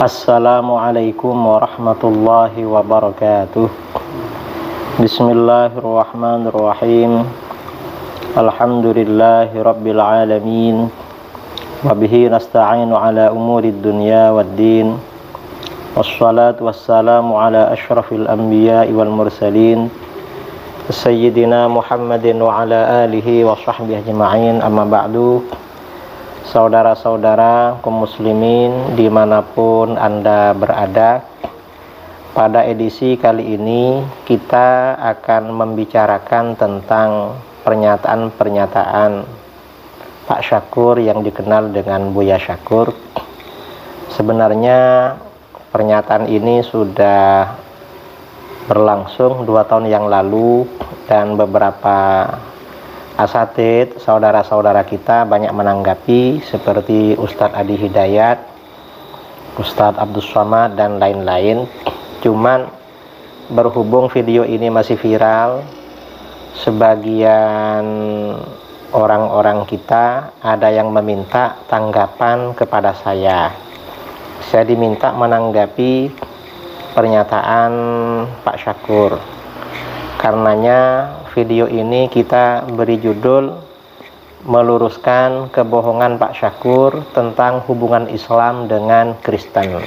Assalamualaikum warahmatullahi wabarakatuh. Bismillahirrahmanirrahim. Alhamdulillahi rabbil alamin. Wabihi nasta'inu ala umurid dunya waddin. Wassalatu wassalamu ala ashrafil anbiya'i wal mursalin Sayyidina Muhammadin wa ala alihi wa sahbihi ajma'in. Amma ba'du. Saudara-saudara kaum muslimin dimanapun Anda berada, pada edisi kali ini kita akan membicarakan tentang pernyataan-pernyataan Pak Syakur yang dikenal dengan Buya Syakur. Sebenarnya pernyataan ini sudah berlangsung 2 tahun yang lalu, dan beberapa asatid, saudara-saudara kita banyak menanggapi, seperti Ustadz Adi Hidayat, Ustadz Abdus Somad, dan lain-lain. Cuman berhubung video ini masih viral, sebagian orang-orang kita ada yang meminta tanggapan kepada saya. Saya diminta menanggapi pernyataan Pak Syakur. Karenanya video ini kita beri judul meluruskan kebohongan Pak Syakur tentang hubungan Islam dengan Kristen.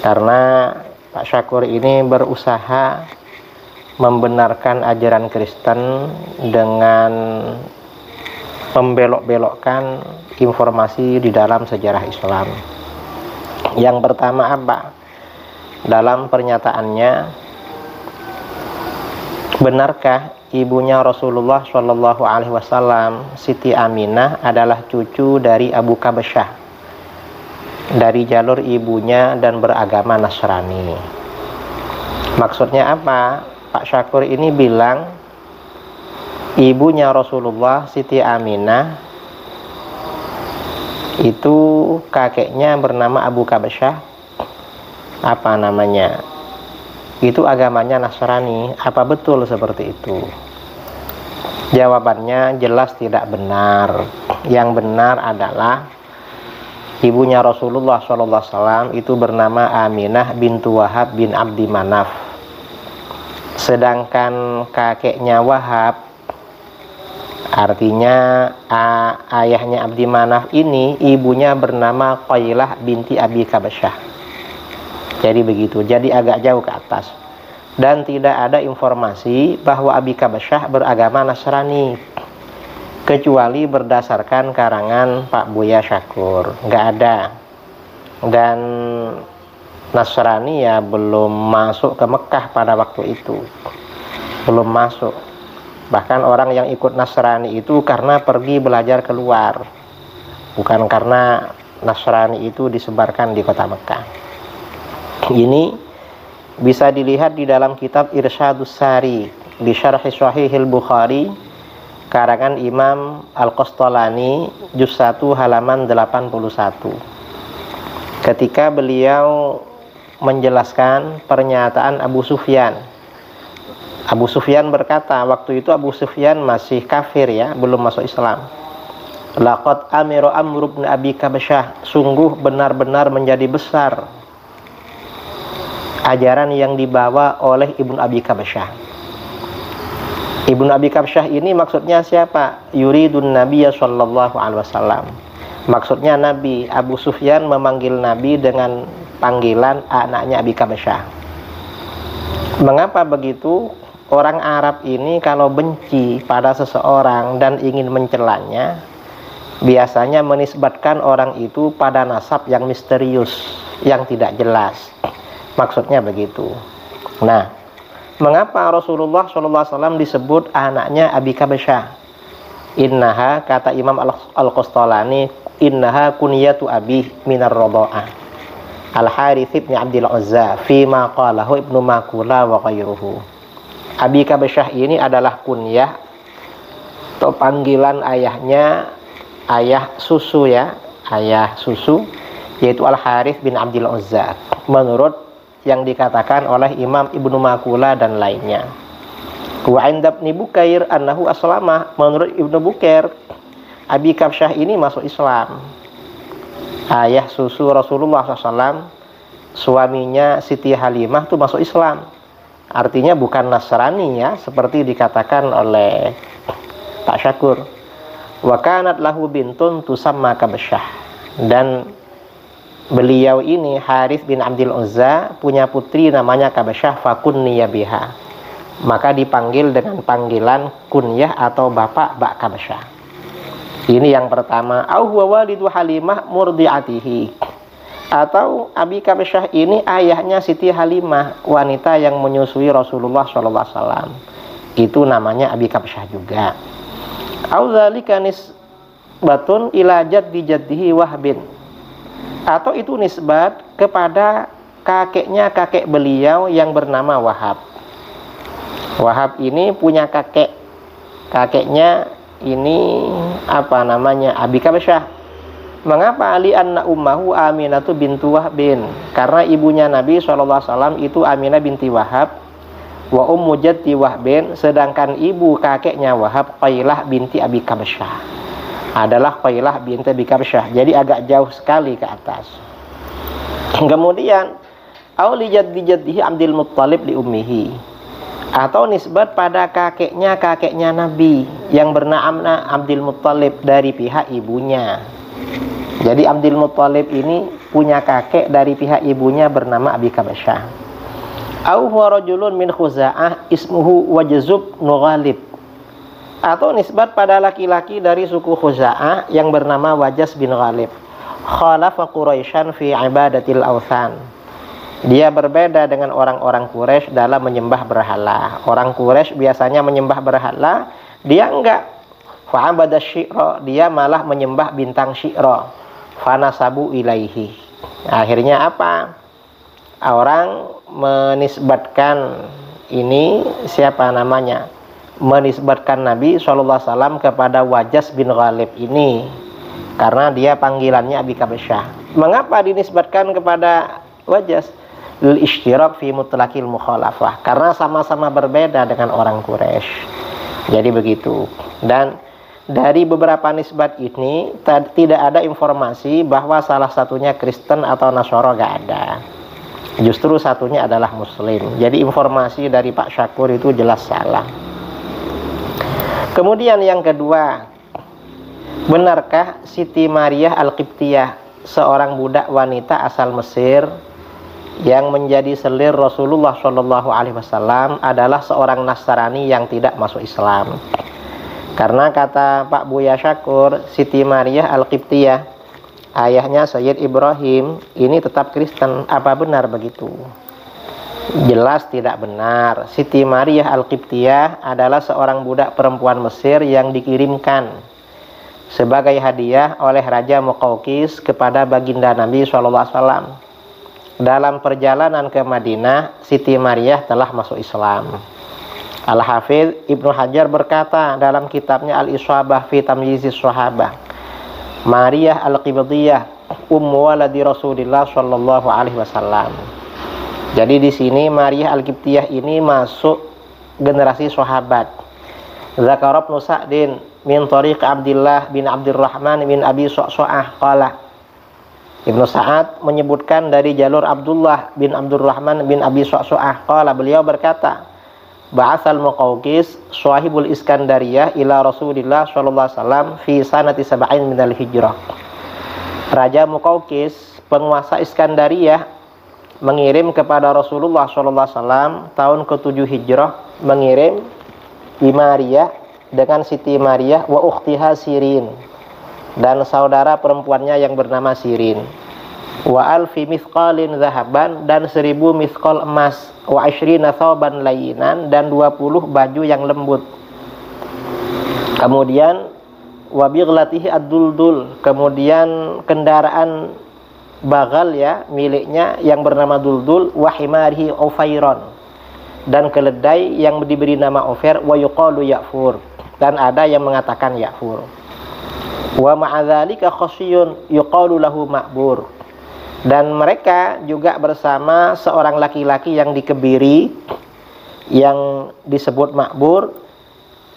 Karena Pak Syakur ini berusaha membenarkan ajaran Kristen dengan membelok-belokkan informasi di dalam sejarah Islam. Yang pertama apa? Dalam pernyataannya, benarkah ibunya Rasulullah Shallallahu Alaihi Wasallam, Siti Aminah, adalah cucu dari Abu Kabasyah, dari jalur ibunya, dan beragama Nasrani? Maksudnya apa? Pak Syakur ini bilang ibunya Rasulullah, Siti Aminah, itu kakeknya bernama Abu Kabasyah, apa namanya, itu agamanya Nasrani. Apa betul seperti itu? Jawabannya jelas tidak benar. Yang benar adalah ibunya Rasulullah SAW itu bernama Aminah bintu Wahab bin Abdi Manaf. Sedangkan kakeknya Wahab, artinya ayahnya Abdi Manaf ini, ibunya bernama Qailah binti Abi Kabasyah. Jadi begitu, jadi agak jauh ke atas. Dan tidak ada informasi bahwa Abi Kabasyah beragama Nasrani, kecuali berdasarkan karangan Pak Buya Syakur. Nggak ada. Dan Nasrani ya belum masuk ke Mekah pada waktu itu, belum masuk. Bahkan orang yang ikut Nasrani itu karena pergi belajar keluar, bukan karena Nasrani itu disebarkan di kota Mekah. Ini bisa dilihat di dalam kitab Irsyadus Sari di Syarh Sahihil Bukhari karangan Imam Al-Qastalani juz 1 halaman 81. Ketika beliau menjelaskan pernyataan Abu Sufyan. Abu Sufyan berkata, waktu itu Abu Sufyan masih kafir ya, belum masuk Islam. Laqad amira Amr bin Abi Kabasyah, sungguh benar-benar menjadi besar ajaran yang dibawa oleh Ibnu Abi Kabasyah. Ibnu Abi Kabasyah ini maksudnya siapa? Yuridun Nabiya sallallahu alaihi wasallam. Maksudnya Nabi. Abu Sufyan memanggil Nabi dengan panggilan anaknya Abi Kabasyah. Mengapa begitu? Orang Arab ini kalau benci pada seseorang dan ingin mencelanya, biasanya menisbatkan orang itu pada nasab yang misterius, yang tidak jelas. Maksudnya begitu. Nah, mengapa Rasulullah SAW disebut anaknya Abi Kabasyah? Innaha, kata Imam Al-Qastalani, innaha kunyatu abi minar radha'ah Al-Harith ibn Abdul Uzza fima qalahu Ibnu Makula wa ghairuhu. Abi Kabasyah ini adalah kunyah atau panggilan ayahnya, ayah susu ya, ayah susu, yaitu Al-Harith bin Abdul Uzza, menurut yang dikatakan oleh Imam Ibnu Makula dan lainnya. Wa inda Ibnu Bukair annahu aslama, menurut Ibnu Bukair Abi Kabasyah ini masuk Islam. ayah susu Rasulullah SAW, suaminya Siti Halimah itu masuk Islam. Artinya bukan Nasrani ya, seperti dikatakan oleh Pak Syakur. Wa kanat lahu bintun tusamma Kabasyah. Dan beliau ini Harith bin Abdul Uzza punya putri namanya Kabasyah, fakunniya biha. Maka dipanggil dengan panggilan kunyah atau bapak Bak Kabasyah. Ini yang pertama. Au huwa walidu Halimah murdiatihi. Atau Abi Kabasyah ini ayahnya Siti Halimah, wanita yang menyusui Rasulullah SAW. Itu namanya Abi Kabasyah juga. Au dzalika nisbatun ila jaddi jaddihi Wahbin. Atau itu nisbat kepada kakeknya kakek beliau yang bernama Wahab. Wahab ini punya kakek. Kakeknya ini apa namanya? Abi Kabasyah. Mengapa ali anna ummahu Aminatu bintu Wahbin? Karena ibunya Nabi SAW itu Aminah binti Wahab. Wa ummu jaddi Wahbin, sedangkan ibu kakeknya Wahab Qailah binti Abi Kabasyah. Adalah Qailah binti Abi Kabasyah. Jadi agak jauh sekali ke atas. Kemudian auli jaddi jaddihi Abdul Muttalib li ummihi. Atau nisbat pada kakeknya Nabi yang bernama Abdul Muttalib dari pihak ibunya. Jadi Abdul Muttalib ini punya kakek dari pihak ibunya bernama Abi Kabasyah. Au huwa rajulun min Khuza'ah ismuhu Wajzub bin Ghalib. Atau nisbat pada laki-laki dari suku Khuza'ah yang bernama Wajaz bin Ghalib. Khalafa Quraisyan fi ibadatil awthan. Dia berbeda dengan orang-orang Quraisy dalam menyembah berhala. Orang Quraisy biasanya menyembah berhala, dia enggak. Fa'abada syi'ra, dia malah menyembah bintang syi'ra. Fanasabu ilaihi. Akhirnya apa? Orang menisbatkan ini, siapa namanya? Menisbatkan Nabi SAW kepada Wajaz bin Ghalib ini. Karena dia panggilannya Abi Kabasyah. Mengapa dinisbatkan kepada Wajaz? Ishtirak fi mutlaqil mukhalafah, karena sama-sama berbeda dengan orang Quraisy. Jadi begitu. Dan dari beberapa nisbat ini tidak ada informasi bahwa salah satunya Kristen atau Nasara, gak ada. Justru satunya adalah Muslim. Jadi informasi dari Pak Syakur itu jelas salah. Kemudian yang kedua, benarkah Siti Maryah Al-Qibtiyah, seorang budak wanita asal Mesir yang menjadi selir Rasulullah SAW, adalah seorang Nasrani yang tidak masuk Islam? Karena kata Pak Buya Syakur, Siti Maryah Al-Qibtiyah, ayahnya Sayyid Ibrahim, ini tetap Kristen. Apa benar begitu? Jelas tidak benar. Siti Maryah Al-Qibtiyah adalah seorang budak perempuan Mesir yang dikirimkan sebagai hadiah oleh Raja Muqawqis kepada baginda Nabi SAW. Dalam perjalanan ke Madinah, Siti Maryah telah masuk Islam. Al-Hafidz Ibnu Hajar berkata dalam kitabnya Al-Isabah fi Tamyizis Shahabah, Maryah Al-Qibtiyah ummu waladi Rasulillah sallallahu alaihi wasallam. Jadi di sini Maryah Al-Qibtiyah ini masuk generasi sahabat. Zakar Ibnu Sa'din min tariq Abdullah bin Abdurrahman bin Abi Su'su'ah qala. Ibnu Sa'ad menyebutkan dari jalur Abdullah bin Abdurrahman bin Abi Su'su'ah qala, beliau berkata, Ba'atsal Muqawqis Shahibul Iskandariyah ila Rasulillah sallallahu alaihi wasallam fi sanati sab'in minal hijrah. Raja Muqawqis, penguasa Iskandariyah, mengirim kepada Rasulullah sallallahu alaihi wasallam tahun ke-7 Hijrah, mengirim Maryah dengan Siti Maryah wa ukhtiha Sirin, dan saudara perempuannya yang bernama Sirin, wa alfi mithqalin zahaban, dan 1000 mithqal emas, wa 20 thawban layinan, dan 20 baju yang lembut. Kemudian wa bighlatihi ad-duldul, kemudian kendaraan bagal ya miliknya yang bernama Duldul, wa himarihi Ufairon, dan keledai yang diberi nama Ufair, wa yuqalu Ya'fur, dan ada yang mengatakan Ya'fur. Wa ma'adzalika khasyun yuqalu lahu Ma'bur, dan mereka juga bersama seorang laki-laki yang dikebiri yang disebut Ma'bur,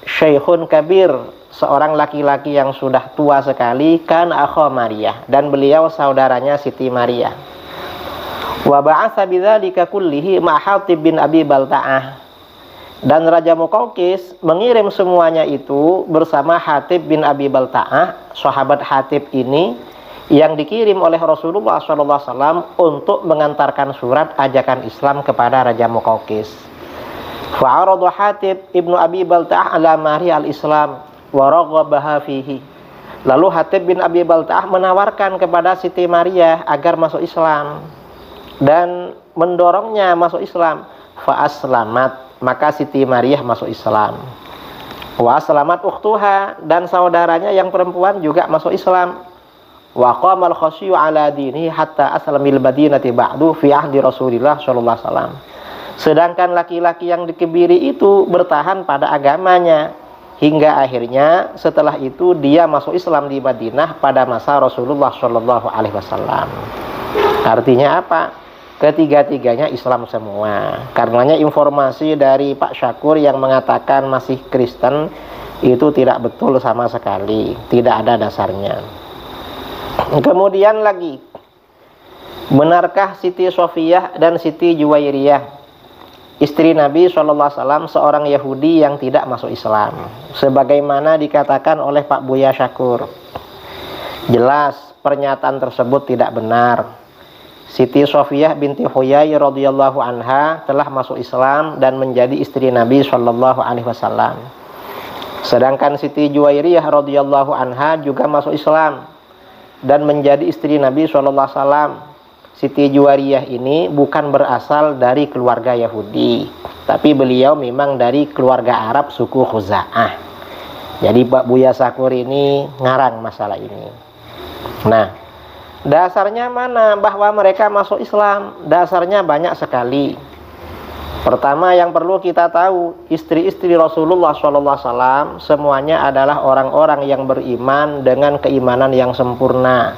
Syekhun Kabir, seorang laki-laki yang sudah tua sekali, kan akha Maryah, dan beliau saudaranya Siti Maryah. Wa ba'atsa bidzalika kullihi ma Hatib bin Abi Balta'ah. Dan Raja Muqawqis mengirim semuanya itu bersama Hatib bin Abi Balta'ah, sahabat Hatib ini yang dikirim oleh Rasulullah SAW untuk mengantarkan surat ajakan Islam kepada Raja Muqawqis. Fa'arada Hatib ibnu Abi Balta'ah ala Maryah al-Islam wa raghabaha fihi. Lalu Hatib bin Abi Balta'ah menawarkan kepada Siti Maryah agar masuk Islam dan mendorongnya masuk Islam. Fa'aslamat, maka Siti Maryah masuk Islam. Wa aslamat ukhtuha, dan saudaranya yang perempuan juga masuk Islam. Wa qamal khasyu ala dini hatta aslamil madinati ba'du fi ahdi Rasulillah sallallahu alaihi wasallam. Sedangkan laki-laki yang dikebiri itu bertahan pada agamanya hingga akhirnya setelah itu dia masuk Islam di Madinah pada masa Rasulullah sallallahu alaihi wasallam. Artinya apa? Ketiga-tiganya Islam semua. Karenanya informasi dari Pak Syakur yang mengatakan masih Kristen itu tidak betul sama sekali, tidak ada dasarnya. Kemudian lagi, benarkah Siti Sofiyah dan Siti Juwairiyah, istri Nabi SAW, seorang Yahudi yang tidak masuk Islam, sebagaimana dikatakan oleh Pak Buya Syakur? Jelas pernyataan tersebut tidak benar. Siti Sofiyah binti Huyai radhiyallahu anha telah masuk Islam dan menjadi istri Nabi sallallahu alaihi wasallam. Sedangkan Siti Juwairiyah radhiyallahu anha juga masuk Islam dan menjadi istri Nabi sallallahu alaihi wasallam. Siti Juwairiyah ini bukan berasal dari keluarga Yahudi, tapi beliau memang dari keluarga Arab suku Khuza'ah. Jadi Pak Buya Syakur ini ngarang masalah ini. Nah, dasarnya mana bahwa mereka masuk Islam? Dasarnya banyak sekali. Pertama yang perlu kita tahu, istri-istri Rasulullah SAW semuanya adalah orang-orang yang beriman dengan keimanan yang sempurna,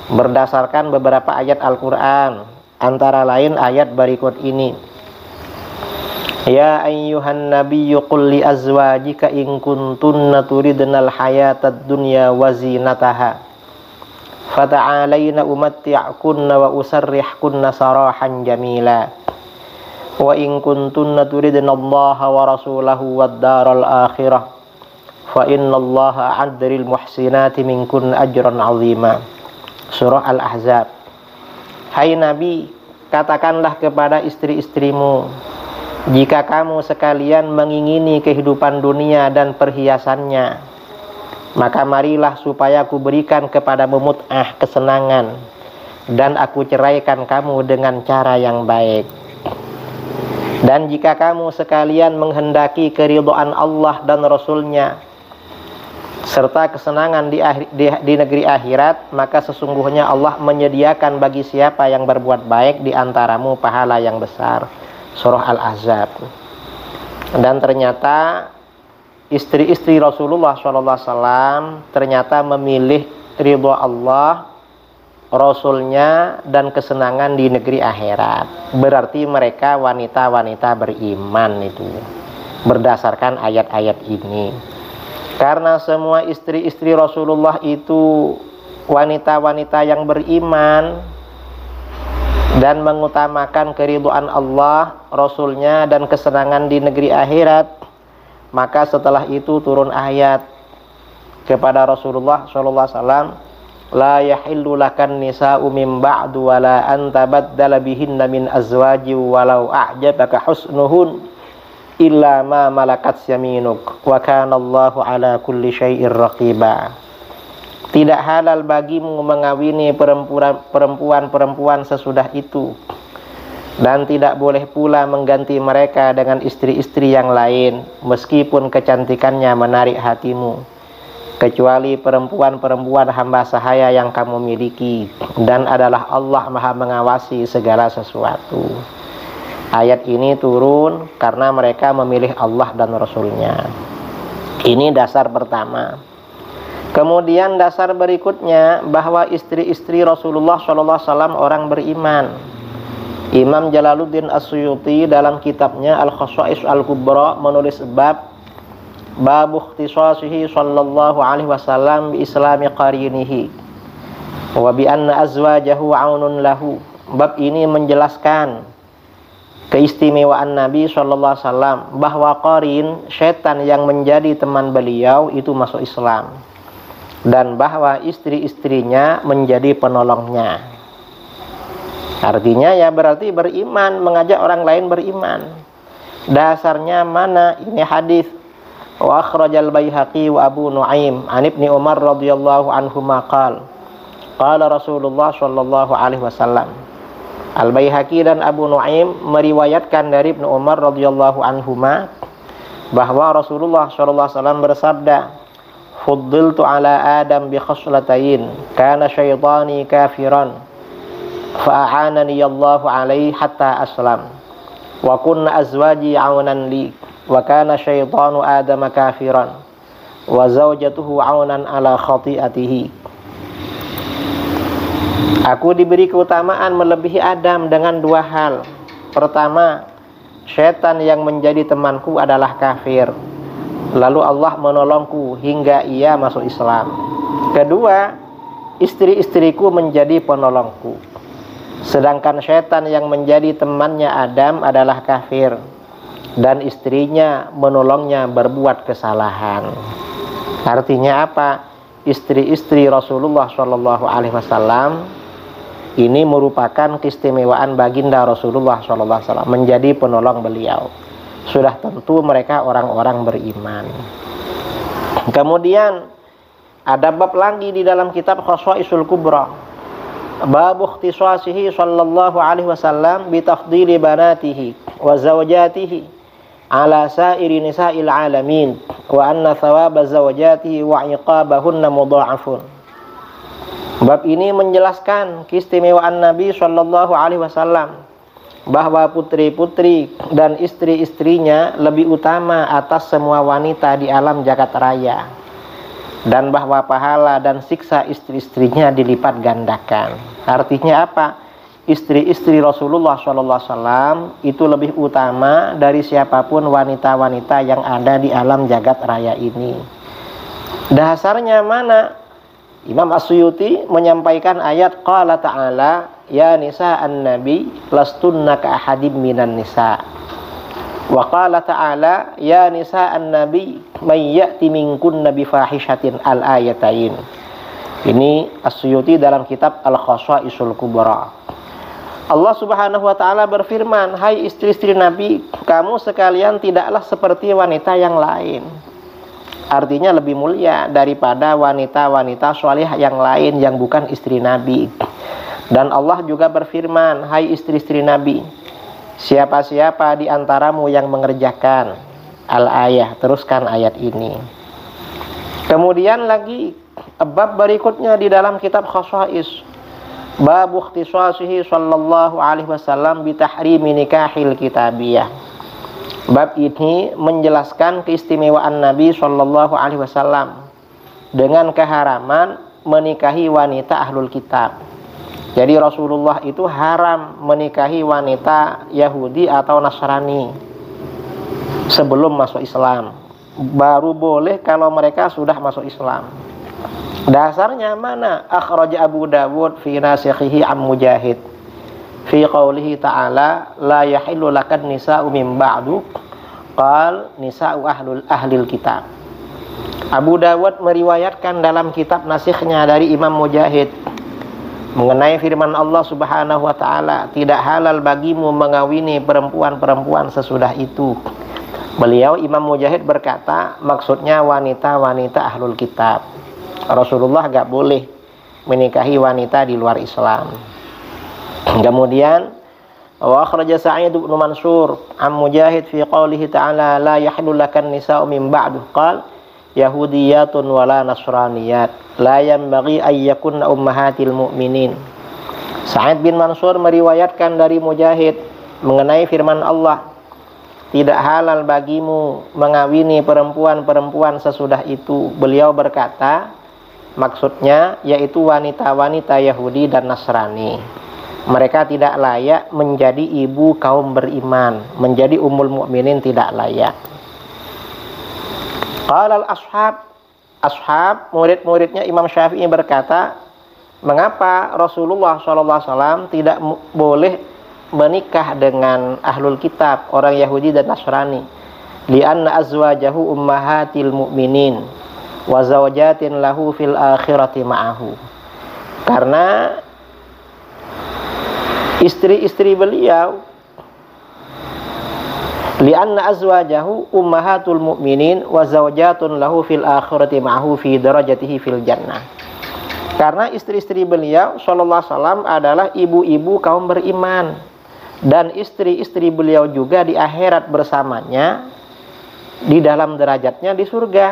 berdasarkan beberapa ayat Al-Quran, antara lain ayat berikut ini. Ya ayyuhan nabiyyu qul li azwajika in kuntunna turidnal hayatad dunya wa zinataha fata'alaina umatti'kunna wa usarrihkunna sarahan jamila wa in kuntunna turidnallaha wa rasulahu wad daral akhirah fa innallaha a'adda lil muhsinati minkunna ajran 'azima. Surah Al-Ahzab. Hai Nabi, katakanlah kepada istri-istrimu, jika kamu sekalian mengingini kehidupan dunia dan perhiasannya, maka marilah supaya aku berikan kepadamu mut'ah, kesenangan, dan aku ceraikan kamu dengan cara yang baik. Dan jika kamu sekalian menghendaki keridhaan Allah dan Rasulnya serta kesenangan di negeri akhirat, maka sesungguhnya Allah menyediakan bagi siapa yang berbuat baik di antaramu pahala yang besar. Surah Al-Ahzab. Dan ternyata istri-istri Rasulullah SAW ternyata memilih ridha Allah, Rasulnya, dan kesenangan di negeri akhirat. Berarti mereka wanita-wanita beriman itu, berdasarkan ayat-ayat ini. Karena semua istri-istri Rasulullah itu wanita-wanita yang beriman dan mengutamakan keridhaan Allah, Rasulnya, dan kesenangan di negeri akhirat, maka setelah itu turun ayat kepada Rasulullah SAW, la yahillu lakan nisa'u min ba'du wa la anta baddala bihinna min azwaji walau a'jabaka husnuhun illa ma malakat yaminuk wa kana Allahu ala kulli syai'ir raqiba. Tidak halal bagimu mengawini perempuan-perempuan sesudah itu, dan tidak boleh pula mengganti mereka dengan istri-istri yang lain meskipun kecantikannya menarik hatimu, kecuali perempuan-perempuan hamba sahaya yang kamu miliki, dan adalah Allah Maha mengawasi segala sesuatu. Ayat ini turun karena mereka memilih Allah dan Rasulnya. Ini dasar pertama. Kemudian dasar berikutnya, bahwa istri-istri Rasulullah SAW orang beriman. Imam Jalaluddin As-Suyuti dalam kitabnya Al-Khasa'is Al-Kubra menulis bab bab ikhtisasihi sallallahu alaihi wasallam bi islami qarinihi wa bi anna azwajahu aunun lahu. Bab ini menjelaskan keistimewaan Nabi sallallahu alaihi wasallam, bahwa qarin, setan yang menjadi teman beliau itu masuk Islam, dan bahwa istri-istrinya menjadi penolongnya. Artinya ya berarti beriman, mengajak orang lain beriman. Dasarnya mana? Ini hadis. Wa akhrajal Baihaqi wa Abu Nuaim an Ibni Umar radhiyallahu anhuma qala qala Rasulullah sallallahu alaihi wasallam. Al-Baihaqi dan Abu Nuaim meriwayatkan dari Ibnu Umar radhiyallahu anhuma bahwa Rasulullah sallallahu alaihi wasallam bersabda, "Fuddiltu ala Adam bi khaslatain, kana syaitani kafiran, fa'anani Allahu alaihi hatta aslam. Wa kunna azwaji aunan li, wa kana syaitanu Adam kafiran, wa zawjatuhu aunan ala khati'atihi." Aku diberi keutamaan melebihi Adam dengan dua hal. Pertama, setan yang menjadi temanku adalah kafir, lalu Allah menolongku hingga ia masuk Islam. Kedua, istri-istriku menjadi penolongku. Sedangkan setan yang menjadi temannya Adam adalah kafir, dan istrinya menolongnya berbuat kesalahan. Artinya apa? Istri-istri Rasulullah SAW ini merupakan keistimewaan baginda Rasulullah SAW, menjadi penolong beliau. Sudah tentu mereka orang-orang beriman. Kemudian ada bab lagi di dalam kitab Khashaisul Kubra, bab ikhtisasihi sallallahu alaihi wasallam bi tafdili banatihi wa zawjatihi ala sairi nisa'il alamin, wa anna thawaba zawjatihi wa iqabahunna mudha'afun. Bab ini menjelaskan keistimewaan Nabi sallallahu alaihi wasallam, bahwa putri-putri dan istri-istrinya lebih utama atas semua wanita di alam jagat raya, dan bahwa pahala dan siksa istri-istrinya dilipat gandakan. Artinya apa? Istri-istri Rasulullah SAW itu lebih utama dari siapapun wanita-wanita yang ada di alam jagat raya ini. Dasarnya mana? Imam As-Suyuti menyampaikan ayat qala ta'ala ya nisa'an nabi lastunna ka ahadim minan nisa'. Wa qala ta'ala ya nisa'an nabi may ya'ti minkunna bi fahishatin al-ayatain. Ini As-Suyuti dalam kitab Al-Khashaisul Kubra. Allah Subhanahu wa taala berfirman, hai istri-istri Nabi, kamu sekalian tidaklah seperti wanita yang lain. Artinya lebih mulia daripada wanita-wanita salihah yang lain yang bukan istri Nabi. Dan Allah juga berfirman, hai istri-istri Nabi, siapa-siapa di antaramu yang mengerjakan al-ayah, teruskan ayat ini. Kemudian lagi bab berikutnya di dalam kitab Khashais, bab ikhtisasihi sallallahu alaihi wasallam bi tahrimi nikahil kitabiyah. Bab ini menjelaskan keistimewaan Nabi sallallahu alaihi wasallam dengan keharaman menikahi wanita ahlul kitab. Jadi Rasulullah itu haram menikahi wanita Yahudi atau Nasrani sebelum masuk Islam. Baru boleh kalau mereka sudah masuk Islam. Dasarnya mana? Akhraj Abu Dawud fi nasikhihi am Mujahid fi qaulihi ta'ala la yahillu lakan nisa'u min ba'du qal nisa'u ahlil kitab. Abu Dawud meriwayatkan dalam kitab nasikhnya dari Imam Mujahid mengenai firman Allah Subhanahu wa taala, tidak halal bagimu mengawini perempuan-perempuan sesudah itu. Beliau Imam Mujahid berkata, maksudnya wanita-wanita ahlul kitab. Rasulullah gak boleh menikahi wanita di luar Islam. Kemudian wa akhraja Sa'id bin Mansur am Mujahid fi qaulihi ta'ala la yahillu lakan nisa'u min ba'du qal yahudiyatun wala nasraniyat la yanbaghi ay yakunna ummahatil mu'minin. Sa'id bin Mansur meriwayatkan dari Mujahid mengenai firman Allah, tidak halal bagimu mengawini perempuan-perempuan sesudah itu. Beliau berkata, maksudnya yaitu wanita-wanita Yahudi dan Nasrani. Mereka tidak layak menjadi ibu kaum beriman, menjadi ummul mukminin tidak layak. Qala ashab murid-muridnya Imam Syafi'i berkata, mengapa Rasulullah SAW tidak boleh menikah dengan ahlul kitab, orang Yahudi dan Nasrani? Lianna azwajahu ummahatil mu'minin wa zawjatin lahu fil akhirati ma'ahu. Karena istri-istri beliau, lianna azwajahu ummahatul mu'minin wa zawjatun lahu fil akhirati ma'ahu fi darajatihi fil jannah. Karena istri-istri beliau sallallahu alaihi wasallam adalah ibu-ibu kaum beriman, dan istri-istri beliau juga di akhirat bersamanya di dalam derajatnya di surga.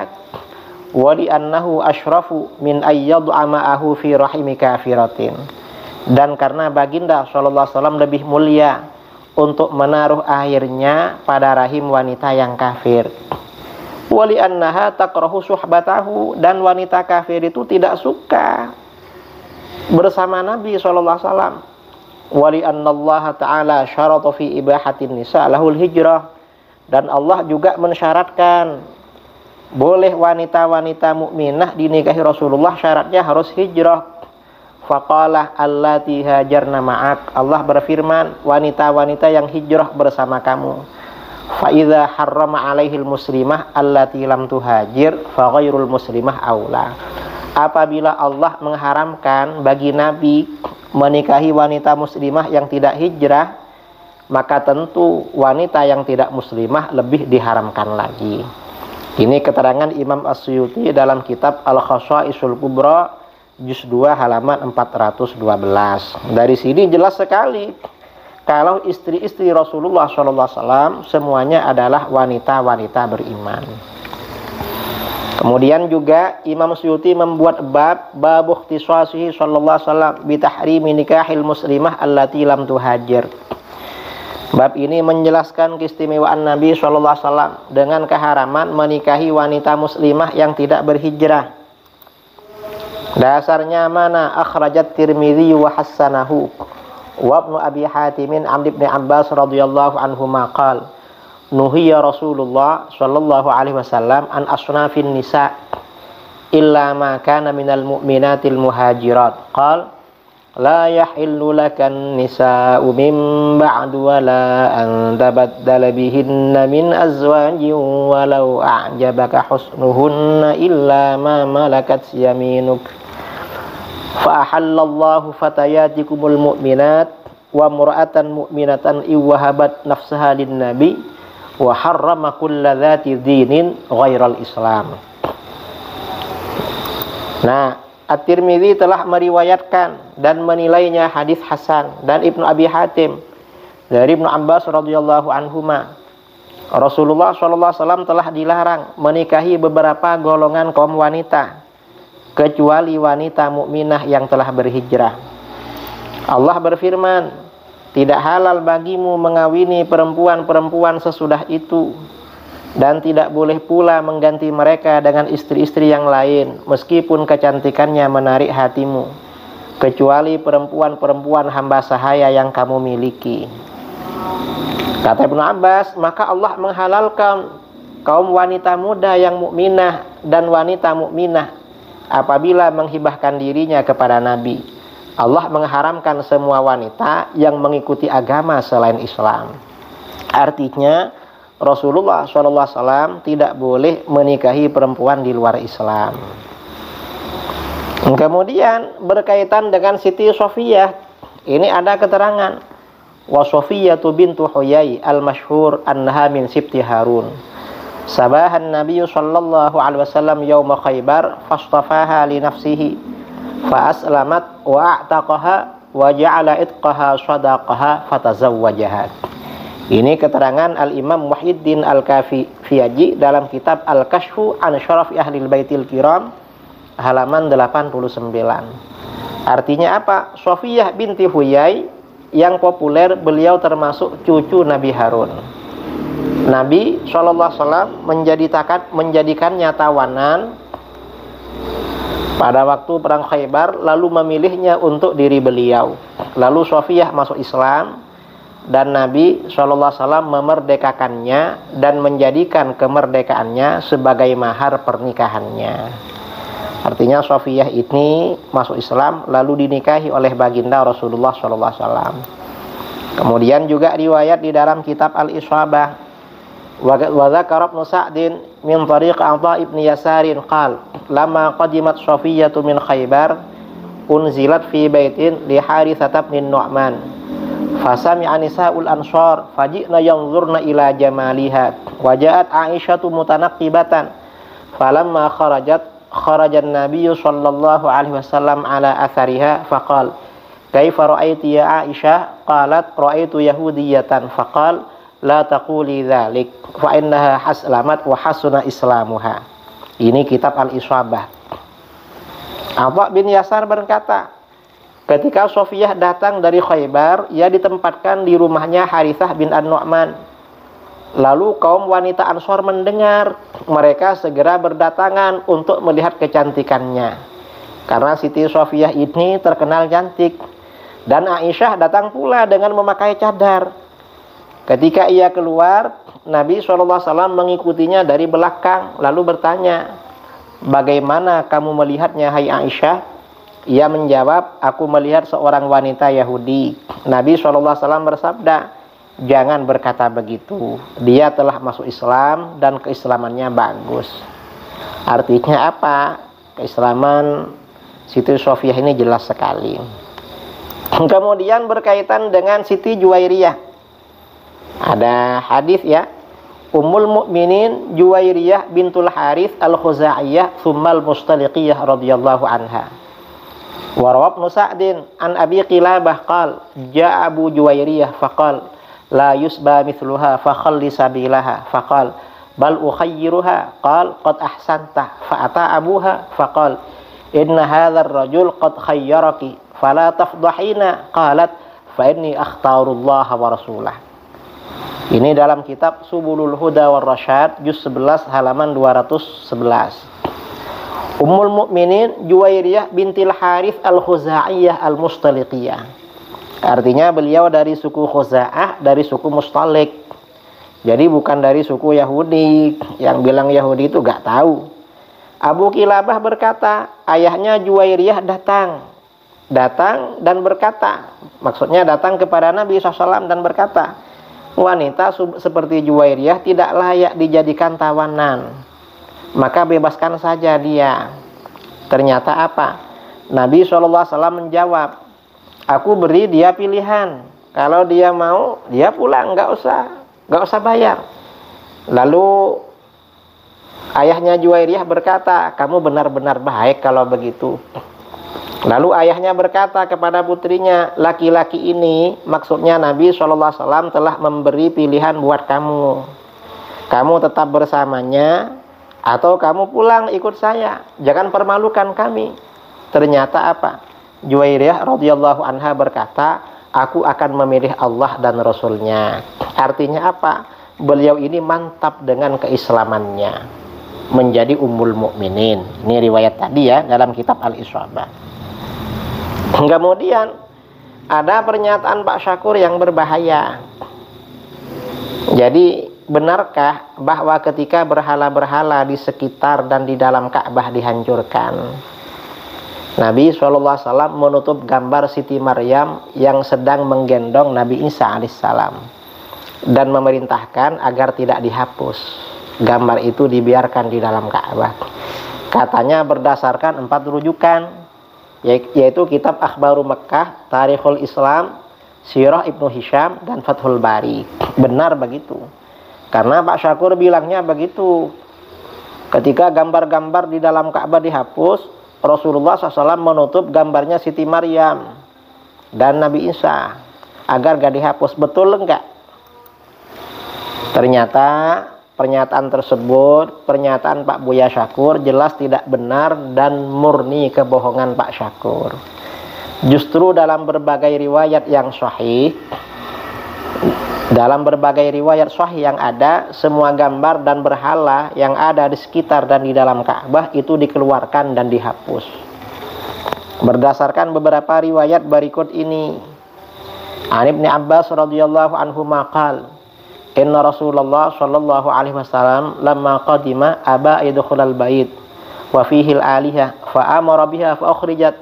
Wa li annahu asyrafu min ayyad'a ma'ahu fi rahimi kafiratin. Dan karena baginda sallallahu alaihi wasallam lebih mulia untuk menaruh akhirnya pada rahim wanita yang kafir. Wa li annaha takrahu suhbatahu, dan wanita kafir itu tidak suka bersama Nabi sallallahu alaihi wasallam. Wa li annallaha ta'ala syarata fi ibahatin nisa lahul hijrah, dan Allah juga mensyaratkan boleh wanita-wanita mukminah dinikahi Rasulullah, syaratnya harus hijrah. Faqala allati hajarna ma'ak, Allah berfirman, wanita-wanita yang hijrah bersama kamu. Fa idza harrama 'alaihil muslimah allati lam tuhajir fa ghairul muslimah aula. Apabila Allah mengharamkan bagi Nabi menikahi wanita muslimah yang tidak hijrah, maka tentu wanita yang tidak muslimah lebih diharamkan lagi. Ini keterangan Imam As-Suyuti dalam kitab Al-Khasaisul Kubra juz 2 halaman 412. Dari sini jelas sekali kalau istri-istri Rasulullah SAW semuanya adalah wanita-wanita beriman. Kemudian juga Imam Suyuti membuat bab ikhtisasihi sallallahu alaihi wasallam bi tahrimi nikahil muslimah allati lam tuhajir. Bab ini menjelaskan keistimewaan Nabi SAW dengan keharaman menikahi wanita muslimah yang tidak berhijrah. Dasarnya mana? Akhrajat Tirmidzi wa hassanahu wa Ibnu Abi Hatim an Ibnu Abbas radhiyallahu anhuma qala nuhiya Rasulullah sallallahu alaihi wasallam an asnafin nisa illa ma kana minal mu'minatil muhajirat. Qala la yahillu lakan nisa'u min ba'du wa la an tabaddala bihinna min azwajin walau a'jabaka husnuhunna illa ma malakat yaminuk. Fa ahallallahu fatayatikumul mu'minat wa mura'atan mu'minatan iwahabat nafsaha lin nabi wa harrama kulla dhati dinin ghairal islam. Nah, At-Tirmidzi telah meriwayatkan dan menilainya hadis hasan, dan Ibnu Abi Hatim dari Ibnu Abbas radhiyallahu anhuma, Rasulullah SAW telah dilarang menikahi beberapa golongan kaum wanita kecuali wanita mukminah yang telah berhijrah. Allah berfirman, tidak halal bagimu mengawini perempuan-perempuan sesudah itu, dan tidak boleh pula mengganti mereka dengan istri-istri yang lain meskipun kecantikannya menarik hatimu, kecuali perempuan-perempuan hamba sahaya yang kamu miliki. Kata Ibnu Abbas, maka Allah menghalalkan kaum wanita muda yang mukminah dan wanita mukminah apabila menghibahkan dirinya kepada Nabi. Allah mengharamkan semua wanita yang mengikuti agama selain Islam. Artinya Rasulullah SAW tidak boleh menikahi perempuan di luar Islam. Kemudian berkaitan dengan Siti Sofiyah, ini ada keterangan, wa Sofiyatu bintu Huyai al-masyhur annaha min sibti Harun. Sabahan Nabi sallallahu alaihi wasallam yauma Khaybar fastafaha li nafsihi fa aslamat wa a'taqaha wa ja'ala itqaha sadaqaha fatazawwajaha. Ini keterangan Al-Imam Muhyiddin Al-Kafiyaji dalam kitab Al-Kashfu an Syarafi Ahlil Baitil Kiram halaman 89. Artinya apa? Sofiyah binti Huyai yang populer, beliau termasuk cucu Nabi Harun. Nabi SAW menjadikannya tawanan pada waktu perang Khaybar, lalu memilihnya untuk diri beliau. Lalu Sofiyah masuk Islam dan Nabi SAW memerdekakannya dan menjadikan kemerdekaannya sebagai mahar pernikahannya. Artinya Safiyah ini masuk Islam lalu dinikahi oleh baginda Rasulullah SAW. Kemudian juga riwayat di dalam kitab Al-Isabah, wa dzakara Ibnu Sa'din min tariq Atha ibn Yasarin qala lamma qadimat Safiyatu min Khaybar unzilat fi baitin li Haritsah bin Nu'man fasami'a nisa'ul ansar faji'na yanzurna ila jamaliha wa ja'at Aisyatu mutanaqqibatan falamma kharajan nabiyyu sallallahu alaihi wasallam ala athariha faqala kaifa ra'aiti ya Aisyah qalat ra'aitu yahudiyatan faqala la taquli dzalik fa innaha haslamat wa hasuna islamuha. Ini kitab Al-Isabah. Atha bin Yasar berkata, ketika Safiyah datang dari Khaybar, ia ditempatkan di rumahnya Haritsah bin An-Nu'man. Lalu kaum wanita Ansor mendengar, mereka segera berdatangan untuk melihat kecantikannya. Karena Siti Safiyah ini terkenal cantik. Dan Aisyah datang pula dengan memakai cadar. Ketika ia keluar, Nabi SAW mengikutinya dari belakang, lalu bertanya, bagaimana kamu melihatnya hai Aisyah? Ia menjawab, aku melihat seorang wanita Yahudi. Nabi SAW bersabda, jangan berkata begitu. Dia telah masuk Islam dan keislamannya bagus. Artinya apa? Keislaman Siti Safiyah ini jelas sekali. Kemudian berkaitan dengan Siti Juwairiyah. Ada hadis ya. Ummul Mukminin Juwairiyah bintul Harits al-Khuza'iyah tsummal Mustaliqiyah radhiyallahu anha. Wa rawa Ibnu Sa'din an Abi Qilabah qala ja'a Abu Juwairiyah faqala la yusba mithluha fa khalli sabilaha faqala bal ukhayyiruha qala qad ahsanta fa ata abuha faqala inna hadzal rajul qad khayyaraki fala tafdhahina qalat fa inni akhtarullaha wa rasulah. Ini dalam kitab Subulul Huda war Rasyad juz 11 halaman 211. Ummul Mukminin Juwairiyah bintil Harits al-Khuza'iyah al-Mustaliqiyah. Artinya beliau dari suku Khuza'ah, dari suku Mustalik. Jadi bukan dari suku Yahudi. Yang bilang Yahudi itu gak tahu. Abu Qilabah berkata, ayahnya Juwairiyah datang dan berkata, maksudnya datang kepada Nabi SAW dan berkata, wanita seperti Juwairiyah tidak layak dijadikan tawanan, maka bebaskan saja dia. Ternyata apa? Nabi SAW menjawab, aku beri dia pilihan, kalau dia mau dia pulang, nggak usah bayar. Lalu ayahnya Juwairiyah berkata, kamu benar-benar baik kalau begitu. Lalu ayahnya berkata kepada putrinya, laki-laki ini, maksudnya Nabi SAW telah memberi pilihan buat kamu. Kamu tetap bersamanya atau kamu pulang ikut saya. Jangan permalukan kami. Ternyata apa? Juwairiyah radhiyallahu anha berkata, aku akan memilih Allah dan Rasulnya. Artinya apa? Beliau ini mantap dengan keislamannya, menjadi ummul mukminin. Ini riwayat tadi ya dalam kitab Al-Isabah. Kemudian ada pernyataan Pak Syakur yang berbahaya. Jadi benarkah bahwa ketika berhala-berhala di sekitar dan di dalam Ka'bah dihancurkan, Nabi SAW menutup gambar Siti Maryam yang sedang menggendong Nabi Isa alaihissalam dan memerintahkan agar tidak dihapus. Gambar itu dibiarkan di dalam Ka'bah. Katanya berdasarkan 4 rujukan, yaitu kitab Akhbaru Mekkah, Tarikhul Islam, Sirah Ibnu Hisham, dan Fathul Bari. Benar begitu. Karena Pak Syakur bilangnya begitu. Ketika gambar-gambar di dalam Ka'bah dihapus, Rasulullah SAW menutup gambarnya Siti Maryam dan Nabi Isa agar gak dihapus. Betul enggak? Ternyata pernyataan tersebut, pernyataan Pak Buya Syakur jelas tidak benar dan murni kebohongan Pak Syakur. Justru dalam berbagai riwayat yang sahih, yang ada, semua gambar dan berhala yang ada di sekitar dan di dalam Ka'bah itu dikeluarkan dan dihapus. Berdasarkan beberapa riwayat berikut ini, An Ibnu Abbas radhiyallahu anhuma qala inna Rasulullah sallallahu alaihi wasallam lamma qadima aba yadkhulal bait wa fihi al-alihah fa amara biha fa akhrijat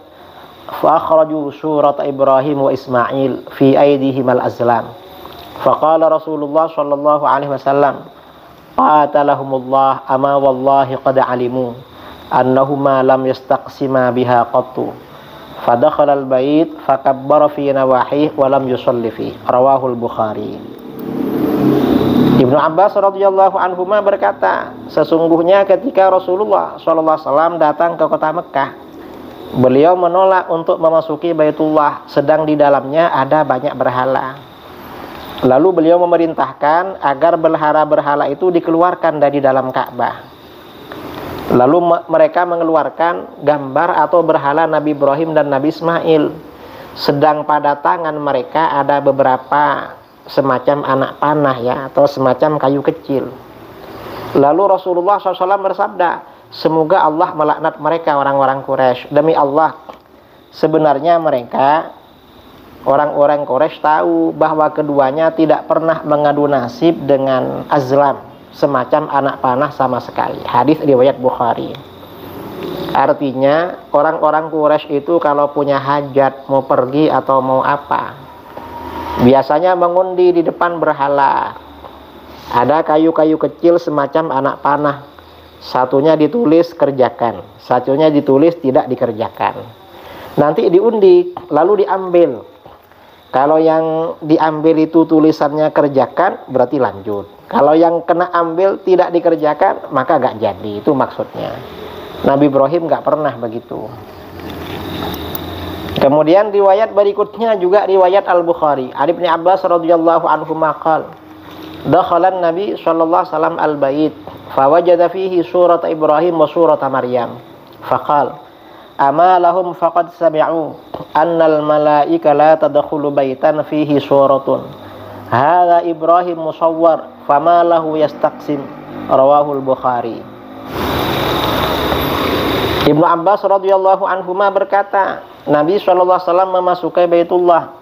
fa akhraju surat Ibrahim wa Ismail fi aydihim al-azlam fa qala Rasulullah sallallahu alaihi wasallam qatalahumullah ama wallahi qad alimu annahuma lam yastaqsima biha qattu fadakhala al-bait fakabbara fi nawahih wa lam yusalli fi rawahul Bukhari. Ibnu Abbas radhiyallahu anhuma berkata, sesungguhnya ketika Rasulullah SAW datang ke kota Mekah, beliau menolak untuk memasuki Baitullah, sedang di dalamnya ada banyak berhala. Lalu beliau memerintahkan agar berhala-berhala itu dikeluarkan dari dalam Ka'bah. Lalu mereka mengeluarkan gambar atau berhala Nabi Ibrahim dan Nabi Ismail, sedang pada tangan mereka ada beberapa semacam anak panah ya, atau semacam kayu kecil. Lalu Rasulullah SAW bersabda, semoga Allah melaknat mereka orang-orang Quraisy. Demi Allah, sebenarnya mereka orang-orang Quraisy tahu bahwa keduanya tidak pernah mengadu nasib dengan azlam, semacam anak panah sama sekali. Hadis riwayat Bukhari. Artinya orang-orang Quraisy itu kalau punya hajat, mau pergi atau mau apa, biasanya mengundi di depan berhala. Ada kayu-kayu kecil semacam anak panah, satunya ditulis kerjakan, satunya ditulis tidak dikerjakan. Nanti diundi, lalu diambil. Kalau yang diambil itu tulisannya kerjakan, berarti lanjut. Kalau yang kena ambil tidak dikerjakan, maka gak jadi. Itu maksudnya. Nabi Ibrahim gak pernah begitu. Kemudian riwayat berikutnya juga riwayat Al-Bukhari. An Ibnu Abbas radhiyallahu anhu maqal, dakhala Nabi sallallahu alaihi wasallam al-bait, fawajada fihi surat Ibrahim wa surat Maryam. Faqal, ama lahum faqad sami'u annal malaika la tadkhulu baitan fihi suratun. Hadza Ibrahim musawwar, fama lahu yastaqsim. Rawahul Bukhari. Ibnu Abbas radhiyallahu anhuma berkata, Nabi SAW memasuki Baitullah,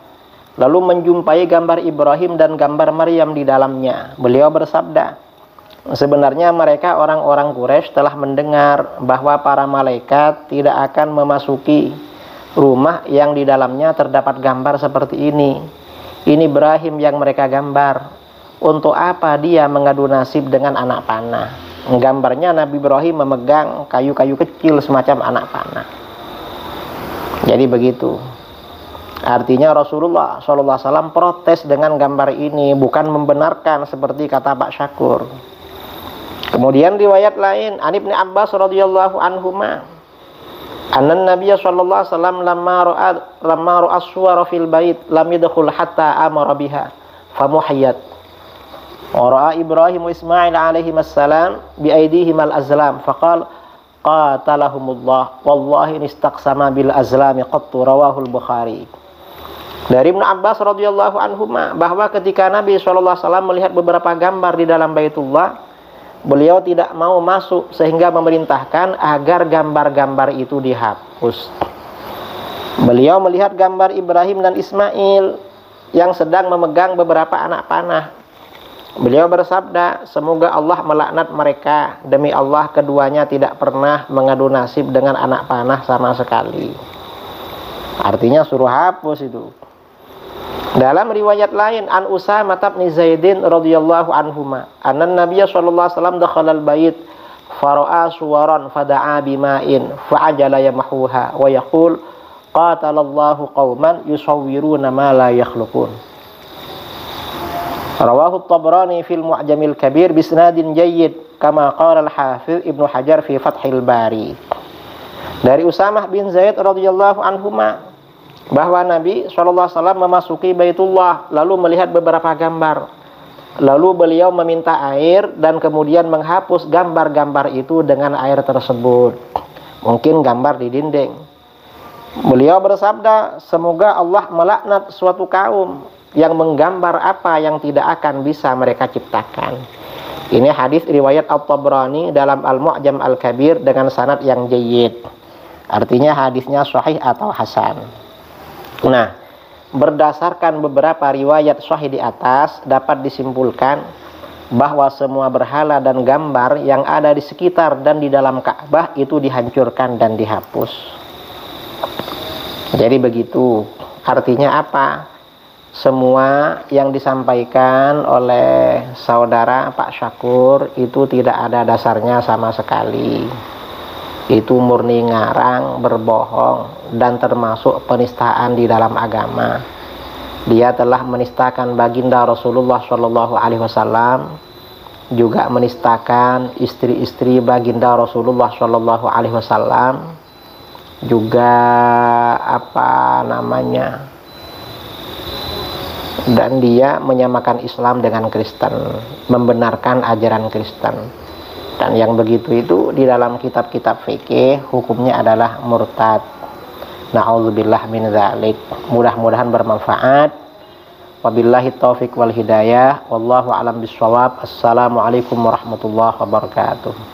lalu menjumpai gambar Ibrahim dan gambar Maryam di dalamnya. Beliau bersabda, sebenarnya mereka orang-orang Quraisy telah mendengar bahwa para malaikat tidak akan memasuki rumah yang di dalamnya terdapat gambar seperti ini. Ini Ibrahim yang mereka gambar. Untuk apa dia mengadu nasib dengan anak panah? Gambarnya Nabi Ibrahim memegang kayu-kayu kecil semacam anak panah. Jadi begitu. Artinya Rasulullah SAW protes dengan gambar ini, bukan membenarkan seperti kata Pak Syakur. Kemudian riwayat lain, An Ibnu Abbas radhiyallahu anhuma, annan Nabiy sallallahu alaihi wasallam lamma ra'a as-suwara fil bait lam yadkhul hatta amara biha famuhiyat. Wara'a Ibrahim wa Ismail alaihi assalam bi aydihim al-azlam faqala qatalahumullah wallahi nistaqsama bil azlami qattu. Rawahul Bukhari. Dari Ibnu Abbas radhiyallahu anhuma bahwa ketika Nabi sallallahu alaihi wasallam melihat beberapa gambar di dalam Baitullah, beliau tidak mau masuk sehingga memerintahkan agar gambar-gambar itu dihapus. Beliau melihat gambar Ibrahim dan Ismail yang sedang memegang beberapa anak panah. Beliau bersabda, semoga Allah melaknat mereka. Demi Allah, keduanya tidak pernah mengadu nasib dengan anak panah sama sekali. Artinya suruh hapus itu. Dalam riwayat lain, An Usamah bin Zaidin radhiyallahu anhuma, anna Nabiy sallallahu alaihi wasallam dakhala al-bait fara'a suwaran fada'a bima'in fa'ajala yamhuha wa yaqul qatalallahu qauman yusawwiruna ma la yakhluqun. Rawahu Tabrani fil Mu'jamil Kabir bisnadin jayyid kama qala al-Hafiz Ibnu Hajar fi Fathil Bari. Dari Usamah bin Zaid radhiyallahu anhuma bahwa Nabi SAW memasuki Baitullah lalu melihat beberapa gambar. Lalu beliau meminta air dan kemudian menghapus gambar-gambar itu dengan air tersebut. Mungkin gambar di dinding. Beliau bersabda, semoga Allah melaknat suatu kaum yang menggambar apa yang tidak akan bisa mereka ciptakan. Ini hadis riwayat At-Tabrani dalam Al-Mu'jam Al-Kabir dengan sanad yang jayyid. Artinya hadisnya sahih atau hasan. Nah, berdasarkan beberapa riwayat sahih di atas dapat disimpulkan bahwa semua berhala dan gambar yang ada di sekitar dan di dalam Ka'bah itu dihancurkan dan dihapus. Jadi begitu. Artinya apa? Semua yang disampaikan oleh saudara Pak Syakur itu tidak ada dasarnya sama sekali. Itu murni ngarang, berbohong, dan termasuk penistaan di dalam agama. Dia telah menistakan baginda Rasulullah Shallallahu Alaihi Wasallam, juga menistakan istri-istri baginda Rasulullah Shallallahu Alaihi Wasallam, juga dan dia menyamakan Islam dengan Kristen, membenarkan ajaran Kristen. Dan yang begitu itu di dalam kitab-kitab fikih hukumnya adalah murtad. Na'udzubillah min dzalik. Mudah-mudahan bermanfaat. Wabillahi taufik wal hidayah. Wallahu a'lam bishawab. Assalamualaikum warahmatullahi wabarakatuh.